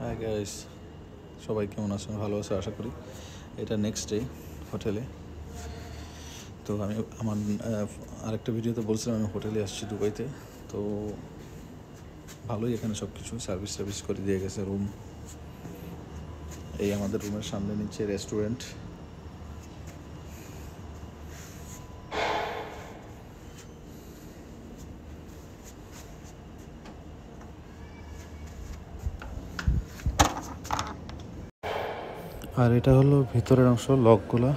Hi guys, সবাই কেমন আছেন? ভালো আছে আশা করি। এটা নেক্সট ডে হোটেলে। তো আমি আমার আরেকটা ভিডিওতে বলছিলাম আমি হোটেলে আসছি দুবাইতে। তো ভালোই এখানে সব কিছু সার্ভিস করে দিয়ে গেছে। রুম, এই আমাদের রুমের সামনে নিচে রেস্টুরেন্ট। আর এটা হলো ভিতরের অংশ, লকগুলো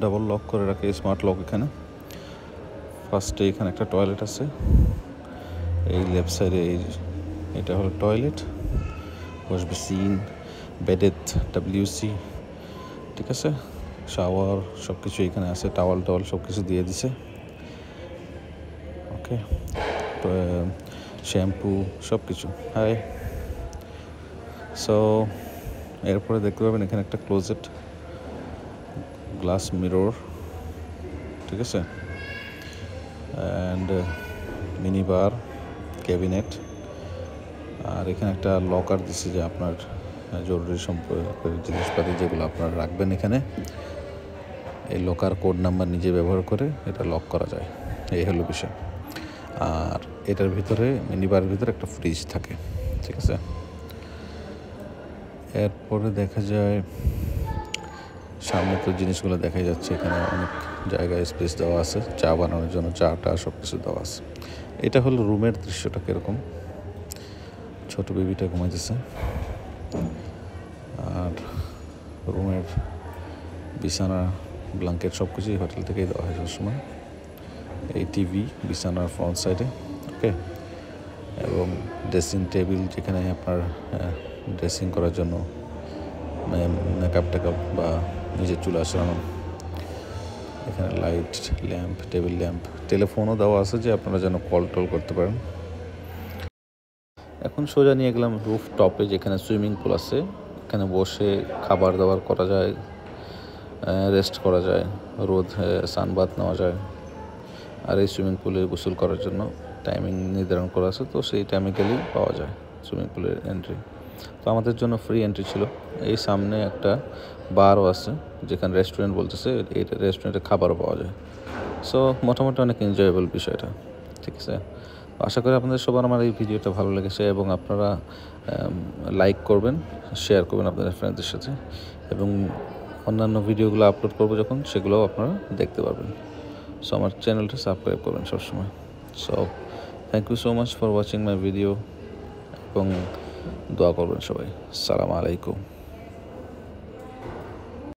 ডাবল লক করে রাখে, স্মার্ট লক। এখানে ফার্স্টে এখানে একটা টয়লেট আছে, এই লেফট সাইডে এটা হলো toilet, wash basin, bedded, WC, ঠিক আছে, শাওয়ার সব কিছু এখানে আছে, টাওয়াল সব কিছু দিয়ে দিছে। ওকে, শ্যাম্পু সব কিছু। হাই। সো এরপরে দেখতে পাবেন এখানে একটা ক্লোজেট, গ্লাস মিরর, ঠিক আছে, অ্যান্ড মিনি বার, ক্যাবিনেট। আর এখানে একটা লকার দিচ্ছে যে আপনার জরুরি সম্পর্কের জিনিসপাতি যেগুলো আপনারা রাখবেন এখানে, এই লকার কোড নাম্বার নিজে ব্যবহার করে এটা লক করা যায়। এই হলো বিষয়। আর এটার ভিতরে, মিনি বারের ভিতরে একটা ফ্রিজ থাকে, ঠিক আছে। এরপরে দেখা যায় সামনে তো জিনিসগুলো দেখা যাচ্ছে, এখানে অনেক জায়গায় স্পেস দেওয়া আছে, চা বানানোর জন্য চা সব কিছু দেওয়া আছে। এটা হলো রুমের দৃশ্যটা কীরকম। ছোট বেবিটা ঘুমাইতেছে। আর রুমের বিছানা, ব্ল্যাঙ্কেট সব কিছুই হোটেল থেকেই দেওয়া হয় সবসময়। এই টিভি বিছানার ফ্রন্ট সাইডে, ওকে, এবং ড্রেসিং টেবিল যেখানে আপনার ড্রেসিং করার জন্য মেকআপ বা নিজের চুল আঁচড়ানো। এখানে লাইট, ল্যাম্প, টেবিল ল্যাম্প, টেলিফোনও দেওয়া আছে যে আপনারা যেন কল করতে পারেন। এখন সোজা নিয়ে গেলাম রুফ টপে, যেখানে সুইমিং পুল আছে। এখানে বসে খাবার দাবার করা যায়, রেস্ট করা যায়, সানবাথ নেওয়া যায়। আর এই সুইমিং পুলে গোসল করার জন্য টাইমিং নির্ধারণ করা আছে, তো সেই টাইমে গেলেই পাওয়া যায় সুইমিং পুলের এন্ট্রি। তো আমাদের জন্য ফ্রি এন্ট্রি ছিল। এই সামনে একটা বারও আছে, যেখানে রেস্টুরেন্ট বলতেছে, এই রেস্টুরেন্টে খাবারও পাওয়া যায়। সো মোটামুটি অনেক এনজয়েবল বিষয়টা, ঠিক আছে। আশা করি আপনাদের সবার আমার এই ভিডিওটা ভালো লেগেছে এবং আপনারা লাইক করবেন, শেয়ার করবেন আপনাদের ফ্রেন্ডদের সাথে, এবং অন্যান্য ভিডিওগুলো আপলোড করবো যখন, সেগুলোও আপনারা দেখতে পারবেন। সো আমার চ্যানেলটা সাবস্ক্রাইব করবেন সবসময়। So thank you so much for watching my video, এবং দোয়া করবেন সবাই। আসসালামু আলাইকুম।